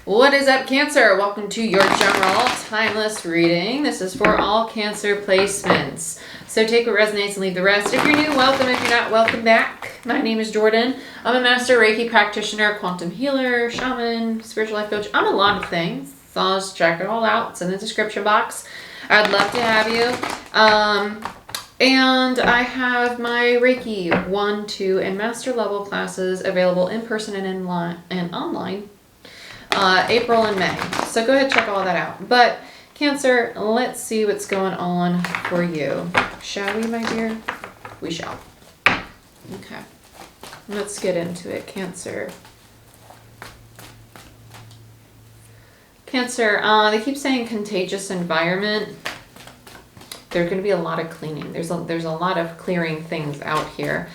What is up, Cancer? Welcome to your general timeless reading. This is for all Cancer placements. So take what resonates and leave the rest. If you're new, welcome. If you're not, welcome back. My name is Jordyn. I'm a master Reiki practitioner, quantum healer, shaman, spiritual life coach. I'm a lot of things. So I'll just check it all out. It's in the description box. I'd love to have you. And I have my Reiki 1, 2, and master level classes available in person and online. April and May. So go ahead and check all that out. But Cancer, let's see what's going on for you. Shall we, my dear? We shall. Okay. Let's get into it, Cancer. Cancer, they keep saying contagious environment. There's going to be a lot of cleaning. There's a lot of clearing things out here.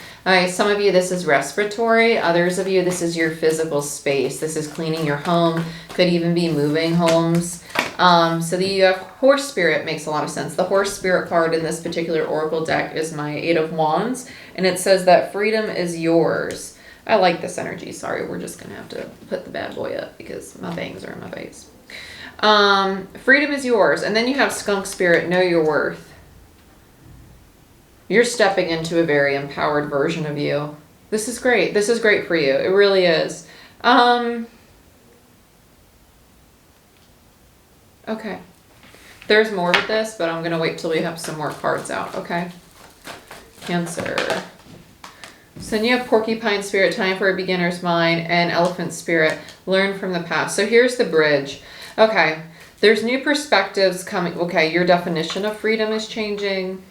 Some of you, this is respiratory. Others of you, this is your physical space. This is cleaning your home. Could even be moving homes. So the horse spirit makes a lot of sense. The horse spirit card in this particular oracle deck is my 8 of Wands. And it says that freedom is yours. I like this energy. Sorry, we're just going to have to put the bad boy up because my bangs are in my face. Freedom is yours. And then you have skunk spirit, know your worth. You're stepping into a very empowered version of you. This is great. This is great for you. It really is. Okay. There's more with this, but I'm going to wait till we have some more cards out. Okay. Cancer. So then you have porcupine spirit, time for a beginner's mind, and elephant spirit, learn from the past. So here's the bridge. Okay. There's new perspectives coming. Okay. Your definition of freedom is changing.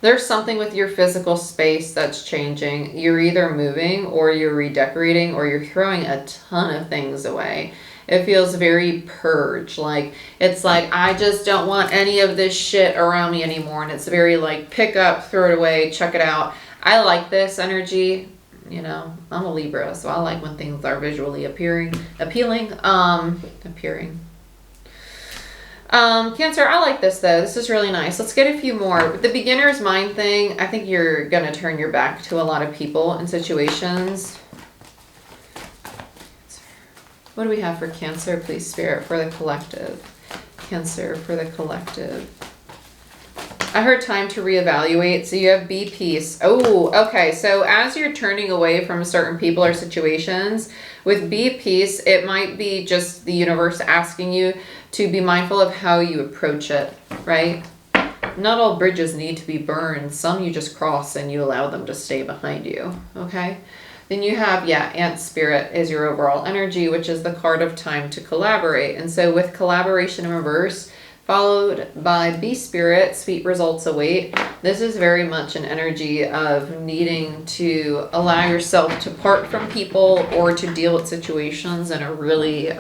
There's something with your physical space that's changing. You're either moving or you're redecorating or you're throwing a ton of things away. It feels very purge. Like, it's like, I just don't want any of this shit around me anymore. And it's very like, pick up, throw it away, check it out. I like this energy. You know, I'm a Libra, so I like when things are visually appealing. Cancer, I like this though. This is really nice. Let's get a few more. The beginner's mind thing, I think you're going to turn your back to a lot of people and situations. What do we have for Cancer, please, Spirit, for the collective? Cancer, for the collective. I heard time to reevaluate. So you have be peace. Oh, okay. So as you're turning away from certain people or situations, with be peace, it might be just the universe asking you to be mindful of how you approach it, right? Not all bridges need to be burned. Some you just cross and you allow them to stay behind you, okay? Then you have, Ant Spirit is your overall energy, which is the card of time to collaborate. And so with collaboration in reverse, followed by Bee Spirit, sweet results await. This is very much an energy of needing to allow yourself to part from people or to deal with situations in a really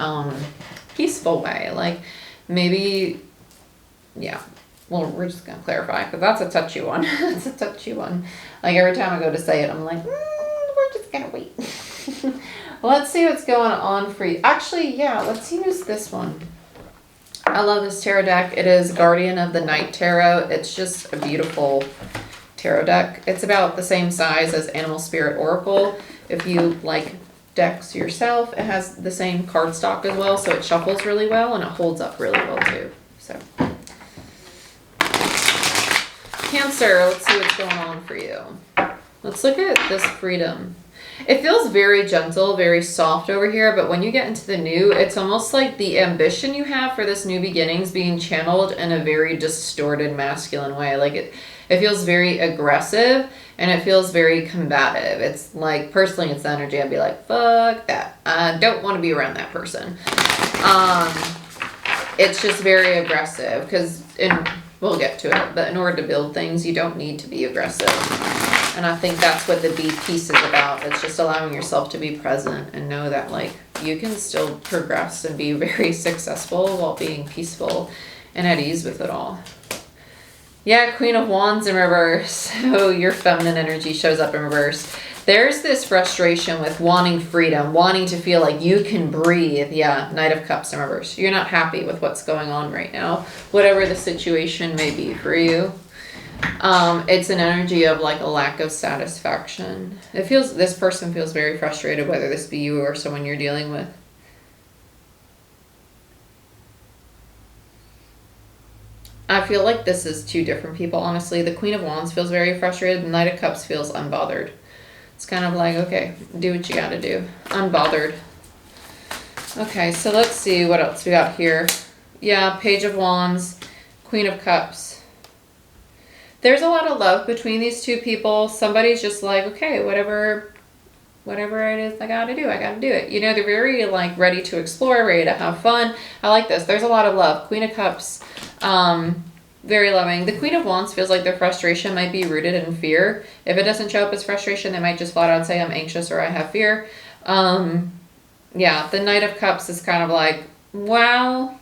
peaceful way. Like maybe, well, we're just going to clarify because that's a touchy one. That's a touchy one. Like every time I go to say it, I'm like, we're just going to wait. Let's see what's going on for you. Actually, let's use this one. I love this tarot deck. It is Guardian of the Night Tarot. It's just a beautiful tarot deck. It's about the same size as Animal Spirit Oracle. If you like decks yourself, it has the same cardstock as well, so it shuffles really well and it holds up really well too. So, Cancer, let's see what's going on for you. Let's look at this freedom. It feels very gentle, very soft over here, but when you get into the new, it's almost like the ambition you have for this new beginnings being channeled in a very distorted masculine way. Like it feels very aggressive and it feels very combative. It's like, personally, it's the energy I'd be like, fuck that. I don't want to be around that person. It's just very aggressive because, we'll get to it, but in order to build things, you don't need to be aggressive. And I think that's what the be peace is about. It's just allowing yourself to be present and know that like you can still progress and be very successful while being peaceful and at ease with it all. Yeah, Queen of Wands in reverse. So your feminine energy shows up in reverse. There's this frustration with wanting freedom, wanting to feel like you can breathe. Yeah, Knight of Cups in reverse. You're not happy with what's going on right now, whatever the situation may be for you. It's an energy of like a lack of satisfaction. This person feels very frustrated, whether this be you or someone you're dealing with. I feel like this is two different people, honestly. The Queen of Wands feels very frustrated. The Knight of Cups feels unbothered. It's kind of like, okay, do what you gotta do. Unbothered. Okay, so let's see what else we got here. Yeah, Page of Wands, Queen of Cups. There's a lot of love between these two people. Somebody's just like, okay, whatever it is I gotta do it. You know, they're very like ready to explore, ready to have fun. I like this. There's a lot of love. Queen of Cups, very loving. The Queen of Wands feels like their frustration might be rooted in fear. If it doesn't show up as frustration, they might just flat out say, I'm anxious or I have fear. Yeah, the Knight of Cups is kind of like, well,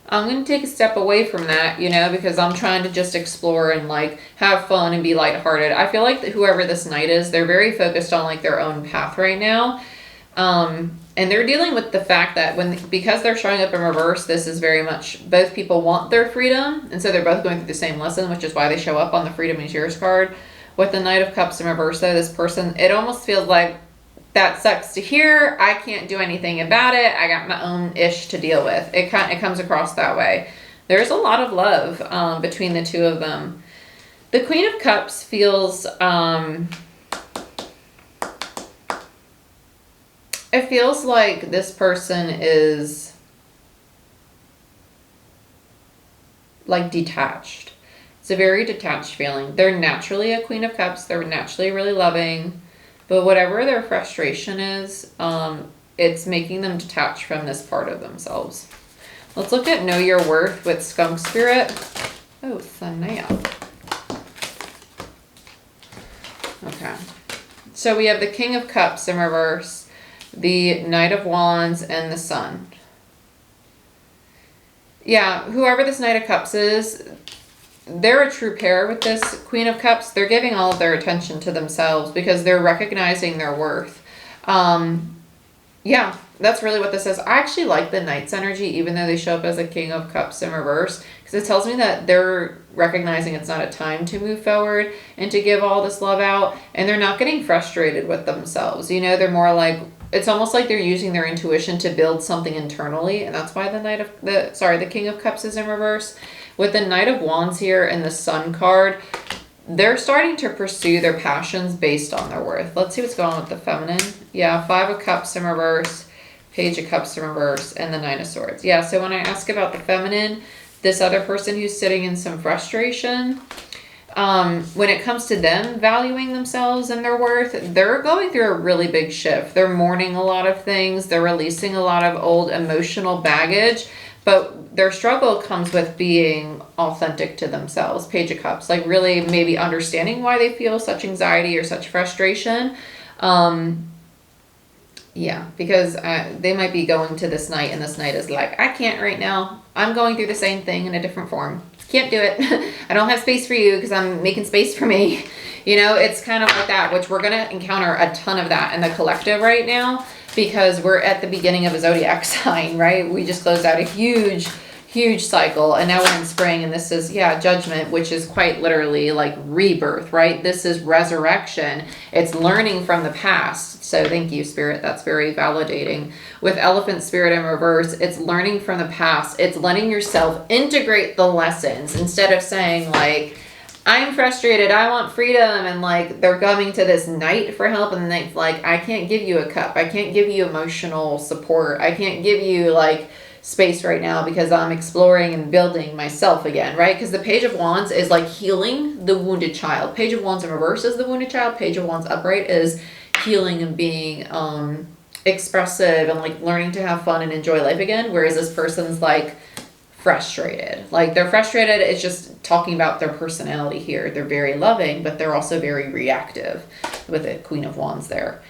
I'm going to take a step away from that, you know, because I'm trying to just explore and like have fun and be lighthearted. I feel like whoever this knight is, they're very focused on like their own path right now. And they're dealing with the fact that because they're showing up in reverse, this is very much both people want their freedom. And so they're both going through the same lesson, which is why they show up on the Freedom is Yours card. With the Knight of Cups in reverse, though, this person, it almost feels like that sucks to hear. I can't do anything about it. I got my own ish to deal with. It comes across that way. There's a lot of love between the two of them. The Queen of Cups feels, it feels like this person is like detached. It's a very detached feeling. They're naturally a Queen of Cups. They're naturally really loving. But whatever their frustration is, it's making them detached from this part of themselves. Let's look at Know Your Worth with Skunk Spirit. Oh, Sanaya. Okay. So we have the King of Cups in reverse, the Knight of Wands, and the Sun. Yeah, whoever this Knight of Cups is, they're a true pair with this Queen of Cups. They're giving all of their attention to themselves because they're recognizing their worth. Yeah, that's really what this is. I actually like the Knight's energy, even though they show up as a King of Cups in reverse, because it tells me that they're recognizing it's not a time to move forward and to give all this love out, and they're not getting frustrated with themselves. You know, they're more like, it's almost like they're using their intuition to build something internally, and that's why the King of Cups is in reverse. With the Knight of Wands here and the Sun card, they're starting to pursue their passions based on their worth. Let's see what's going on with the feminine. Yeah, Five of Cups in reverse, Page of Cups in reverse, and the Nine of Swords. Yeah, so when I ask about the feminine, this other person who's sitting in some frustration, when it comes to them valuing themselves and their worth, they're going through a really big shift. They're mourning a lot of things. They're releasing a lot of old emotional baggage. But their struggle comes with being authentic to themselves. Page of Cups, like really maybe understanding why they feel such anxiety or such frustration. Yeah, because they might be going to this night and this night is like, I can't right now. I'm going through the same thing in a different form. Can't do it. I don't have space for you because I'm making space for me. You know, it's kind of like that, which we're going to encounter a ton of that in the collective right now, because we're at the beginning of a zodiac sign, right? We just closed out a huge cycle, and now we're in spring, and this is, yeah, Judgment, which is quite literally like rebirth, right? This is resurrection. It's learning from the past. So thank you, Spirit. That's very validating. With Elephant Spirit in reverse, it's learning from the past. It's letting yourself integrate the lessons instead of saying like, I'm frustrated, I want freedom, and like they're coming to this knight for help, and the knight's like, I can't give you a cup, I can't give you emotional support, I can't give you like space right now because I'm exploring and building myself again, right? Because the Page of Wands is like healing the wounded child. Page of Wands in reverse is the wounded child. Page of Wands upright is healing and being expressive and like learning to have fun and enjoy life again, whereas this person's like frustrated. Like they're frustrated. It's just talking about their personality here. They're very loving, but they're also very reactive with the Queen of Wands there.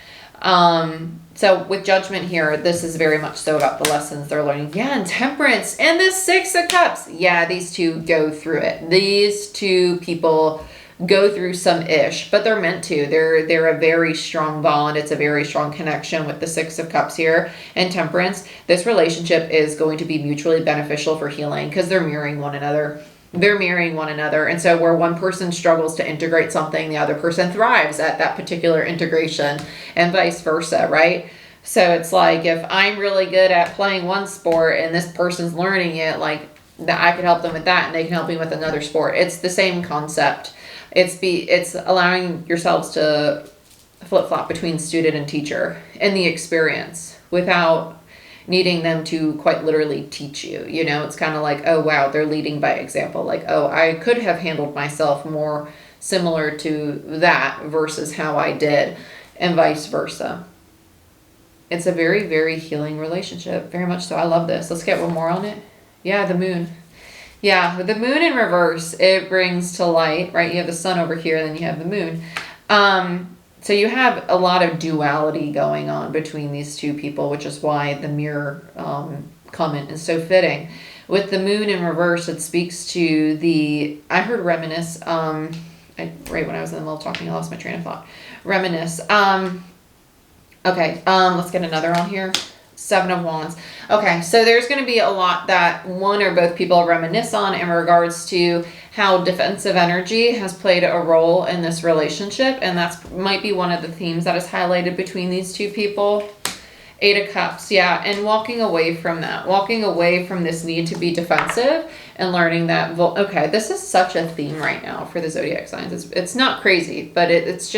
So with Judgment here, this is very much so about the lessons they're learning. Yeah, and Temperance and the Six of Cups. Yeah, these two go through it. These two people go through some ish, but they're meant to. They're a very strong bond. It's a very strong connection with the Six of Cups here and Temperance. This relationship is going to be mutually beneficial for healing because they're mirroring one another. they're mirroring one another. And so where one person struggles to integrate something, the other person thrives at that particular integration, and vice versa, right? So it's like, if I'm really good at playing one sport and this person's learning it, like that, I could help them with that and they can help me with another sport. It's the same concept. It's allowing yourselves to flip-flop between student and teacher in the experience without needing them to quite literally teach you. You know, it's kind of like, oh wow, they're leading by example. Like, oh, I could have handled myself more similar to that versus how I did, and vice versa. It's a very, very healing relationship. Very much so. I love this. Let's get one more on it. Yeah, the moon. Yeah, with the moon in reverse, it brings to light, right? You have the sun over here, and then you have the moon. So you have a lot of duality going on between these two people, which is why the mirror comment is so fitting. With the moon in reverse, it speaks to the, I heard reminisce, right when I was in the middle of talking, I lost my train of thought. Reminisce. Okay, let's get another on here. 7 of Wands. Okay, so there's going to be a lot that one or both people reminisce on in regards to how defensive energy has played a role in this relationship, and that's might be one of the themes that is highlighted between these two people. 8 of Cups, yeah, and walking away from that, walking away from this need to be defensive and learning that, okay, this is such a theme right now for the zodiac signs. It's not crazy, but it's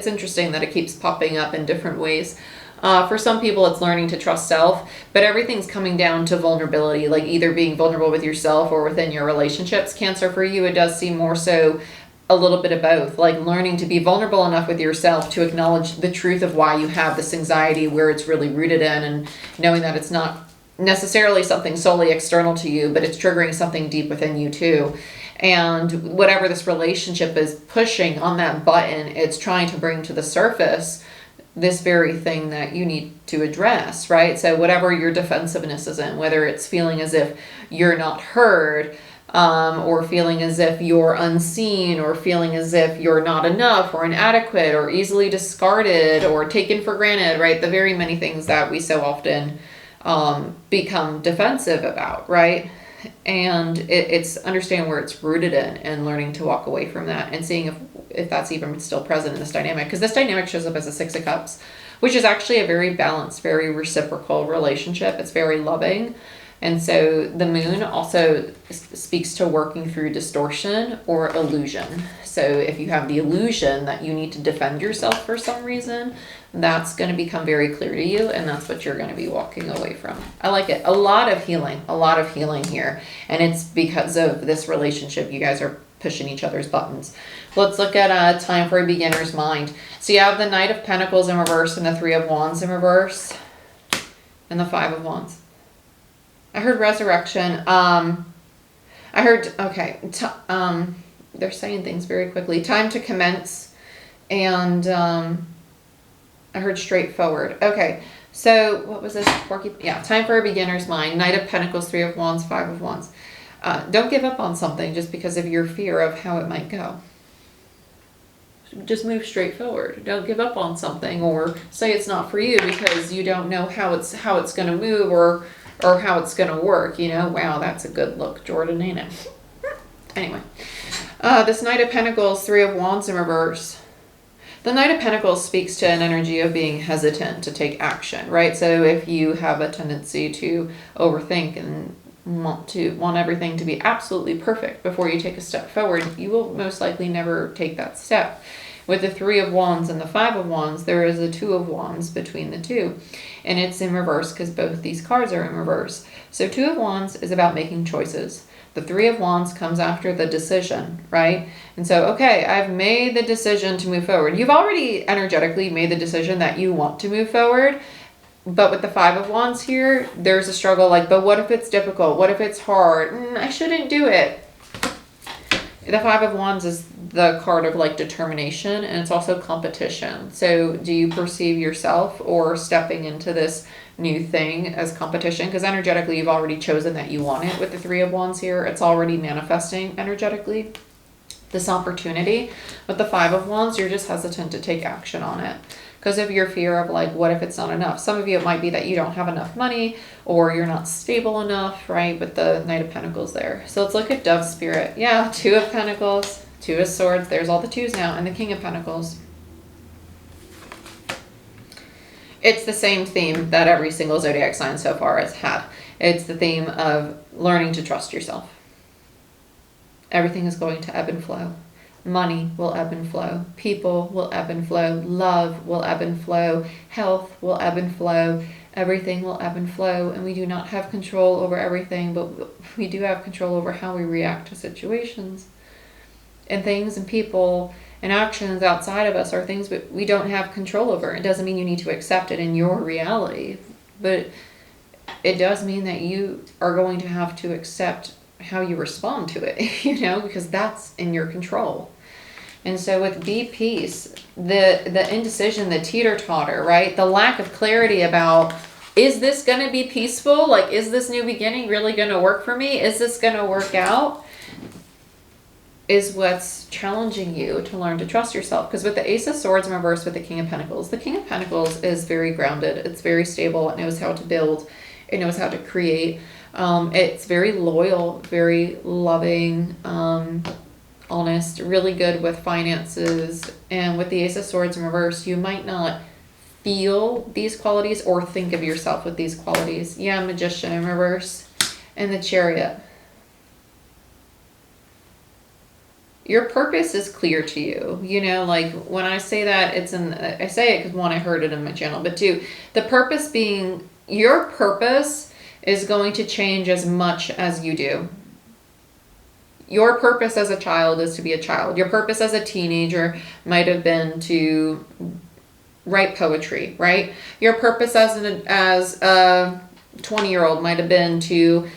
interesting that it keeps popping up in different ways. For some people, it's learning to trust self, but everything's coming down to vulnerability, like either being vulnerable with yourself or within your relationships. Cancer, for you, it does seem more so a little bit of both, like learning to be vulnerable enough with yourself to acknowledge the truth of why you have this anxiety, where it's really rooted in, and knowing that it's not necessarily something solely external to you, but it's triggering something deep within you too. And whatever this relationship is pushing on that button, it's trying to bring to the surface this very thing that you need to address, right? So whatever your defensiveness is in, whether it's feeling as if you're not heard, or feeling as if you're unseen, or feeling as if you're not enough or inadequate or easily discarded or taken for granted, right? The very many things that we so often become defensive about, right? And it's understanding where it's rooted in and learning to walk away from that and seeing if that's even still present in this dynamic. Because this dynamic shows up as a 6 of Cups, which is actually a very balanced, very reciprocal relationship. It's very loving. And so the moon also speaks to working through distortion or illusion. So if you have the illusion that you need to defend yourself for some reason, that's going to become very clear to you, and that's what you're going to be walking away from. I like it. A lot of healing here. And it's because of this relationship. You guys are pushing each other's buttons. Let's look at time for a beginner's mind. So you have the Knight of Pentacles in reverse and the 3 of Wands in reverse and the 5 of Wands. I heard resurrection. I heard, okay, they're saying things very quickly. Time to commence, and I heard straightforward. Okay, so what was this? Yeah, time for a beginner's mind. Knight of Pentacles, 3 of Wands, 5 of Wands. Don't give up on something just because of your fear of how it might go. Just move straight forward. Don't give up on something or say it's not for you because you don't know how it's going to move or how it's going to work, you know. Wow, that's a good look, Jordyn, ain't it? Anyway, this Knight of Pentacles, 3 of Wands in reverse. The Knight of Pentacles speaks to an energy of being hesitant to take action, right? So if you have a tendency to overthink and want everything to be absolutely perfect before you take a step forward, you will most likely never take that step. With the 3 of Wands and the 5 of Wands, there is a 2 of Wands between the two. And it's in reverse because both these cards are in reverse. So 2 of Wands is about making choices. The 3 of Wands comes after the decision, right? And so, okay, I've made the decision to move forward. You've already energetically made the decision that you want to move forward. But with the 5 of Wands here, there's a struggle like, but what if it's difficult? What if it's hard? I shouldn't do it. The 5 of Wands is the card of like determination, and it's also competition. So do you perceive yourself or stepping into this new thing as competition? Because energetically you've already chosen that you want it. With the 3 of Wands here, it's already manifesting energetically this opportunity. With the 5 of Wands, you're just hesitant to take action on it. because of your fear of like, what if it's not enough? Some of you, it might be that you don't have enough money or you're not stable enough, right? With the Knight of Pentacles there. So let's look at Dove Spirit. Yeah, Two of Pentacles, Two of Swords. There's all the twos now, and the King of Pentacles. It's the same theme that every single zodiac sign so far has had. It's the theme of learning to trust yourself. Everything is going to ebb and flow. Money will ebb and flow. People will ebb and flow. Love will ebb and flow. Health will ebb and flow. Everything will ebb and flow. And we do not have control over everything, but we do have control over how we react to situations. And things and people and actions outside of us are things that we don't have control over. It doesn't mean you need to accept it in your reality, but it does mean that you are going to have to accept how you respond to it, you know, because that's in your control. And so with Be Peace, the indecision, the teeter-totter, right? The lack of clarity about, is this going to be peaceful? Like, is this new beginning really going to work for me? Is this going to work out? Is what's challenging you to learn to trust yourself. Because with the Ace of Swords in reverse with the King of Pentacles, the King of Pentacles is very grounded. It's very stable. It knows how to build. It knows how to create. It's very loyal, very loving, honest, really good with finances. And with the Ace of Swords in reverse, you might not feel these qualities or think of yourself with these qualities. Yeah, Magician in reverse and the Chariot. Your purpose is clear to you. You know, like when I say that, I say it because one, I heard it in my channel, but two, the purpose being, your purpose is going to change as much as you do. Your purpose as a child is to be a child. Your purpose as a teenager might have been to write poetry, right? Your purpose as a 20-year-old might have been to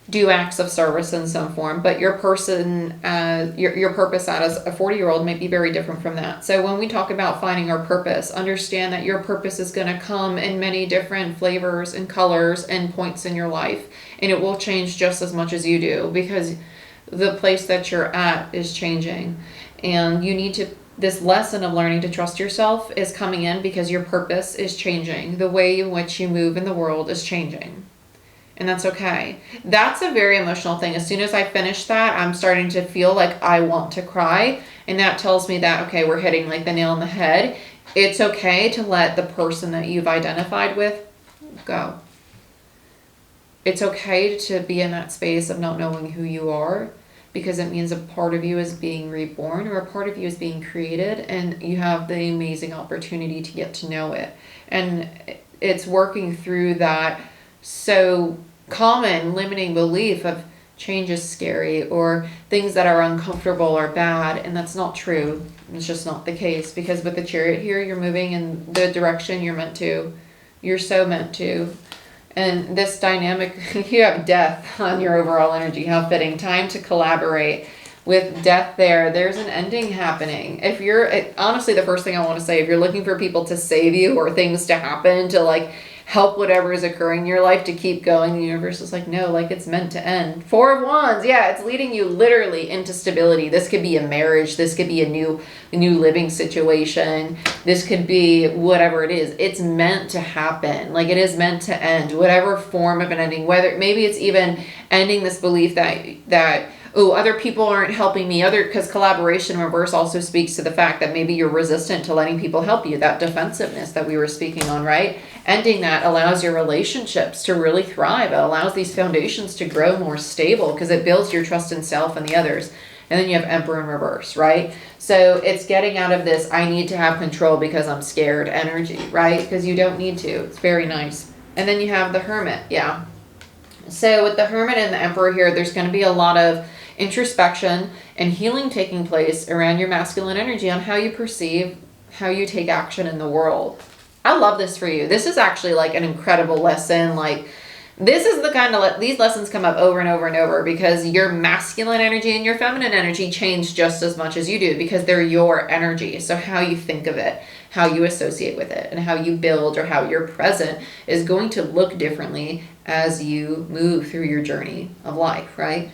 do acts of service in some form, but your purpose as a 40-year-old might be very different from that. So when we talk about finding our purpose, understand that your purpose is going to come in many different flavors and colors and points in your life, and it will change just as much as you do, because the place that you're at is changing. And you need to, this lesson of learning to trust yourself is coming in because your purpose is changing. The way in which you move in the world is changing. And that's okay. That's a very emotional thing. As soon as I finish that, I'm starting to feel like I want to cry. And that tells me that, okay, we're hitting like the nail on the head. It's okay to let the person that you've identified with go. It's okay to be in that space of not knowing who you are, because it means a part of you is being reborn, or a part of you is being created, and you have the amazing opportunity to get to know it. And it's working through that so common limiting belief of change is scary, or things that are uncomfortable are bad, and that's not true. It's just not the case, because with the Chariot here, you're moving in the direction you're meant to. You're so meant to. And this dynamic, you have death on your overall energy. How fitting. Time to collaborate. With death there, there's an ending happening. If you're, honestly, the first thing I want to say, if you're looking for people to save you or things to happen to like help whatever is occurring in your life to keep going, the universe is like, no, like it's meant to end. Four of Wands, yeah, it's leading you literally into stability. This could be a marriage. This could be a new living situation. This could be whatever it is. It's meant to happen. Like it is meant to end, whatever form of an ending, whether maybe it's even ending this belief that oh, other people aren't helping me. Because collaboration in reverse also speaks to the fact that maybe you're resistant to letting people help you. That defensiveness that we were speaking on, right? Ending that allows your relationships to really thrive. It allows these foundations to grow more stable because it builds your trust in self and the others. And then you have Emperor in reverse, right? So it's getting out of this, I need to have control because I'm scared energy, right? Because you don't need to. It's very nice. And then you have the Hermit, yeah. So with the Hermit and the Emperor here, there's going to be a lot of introspection and healing taking place around your masculine energy on how you perceive, how you take action in the world. I love this for you. This is actually like an incredible lesson. Like this is the kind of, these lessons come up over and over and over because your masculine energy and your feminine energy change just as much as you do because they're your energy. So how you think of it, how you associate with it, and how you build or how you're present is going to look differently as you move through your journey of life, right?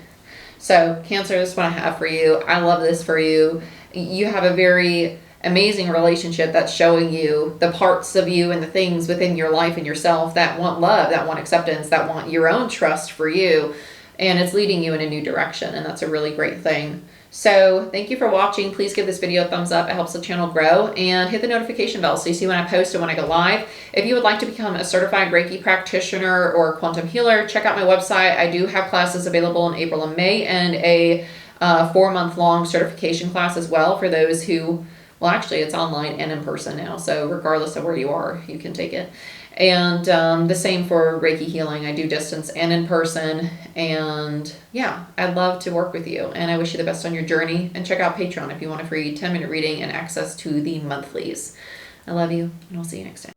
So Cancer, this is what I have for you. I love this for you. You have a very amazing relationship that's showing you the parts of you and the things within your life and yourself that want love, that want acceptance, that want your own trust for you. And it's leading you in a new direction. And that's a really great thing. So thank you for watching. Please give this video a thumbs up. It helps the channel grow, and hit the notification bell so you see when I post and when I go live. If you would like to become a certified Reiki practitioner or quantum healer, check out my website. I do have classes available in April and May, and a 4-month-long certification class as well for those who, well, actually it's online and in person now. So regardless of where you are, you can take it. And the same for Reiki healing. I do distance and in person. And yeah, I'd love to work with you. And I wish you the best on your journey. And check out Patreon if you want a free 10-minute reading and access to the monthlies. I love you, and I'll see you next time.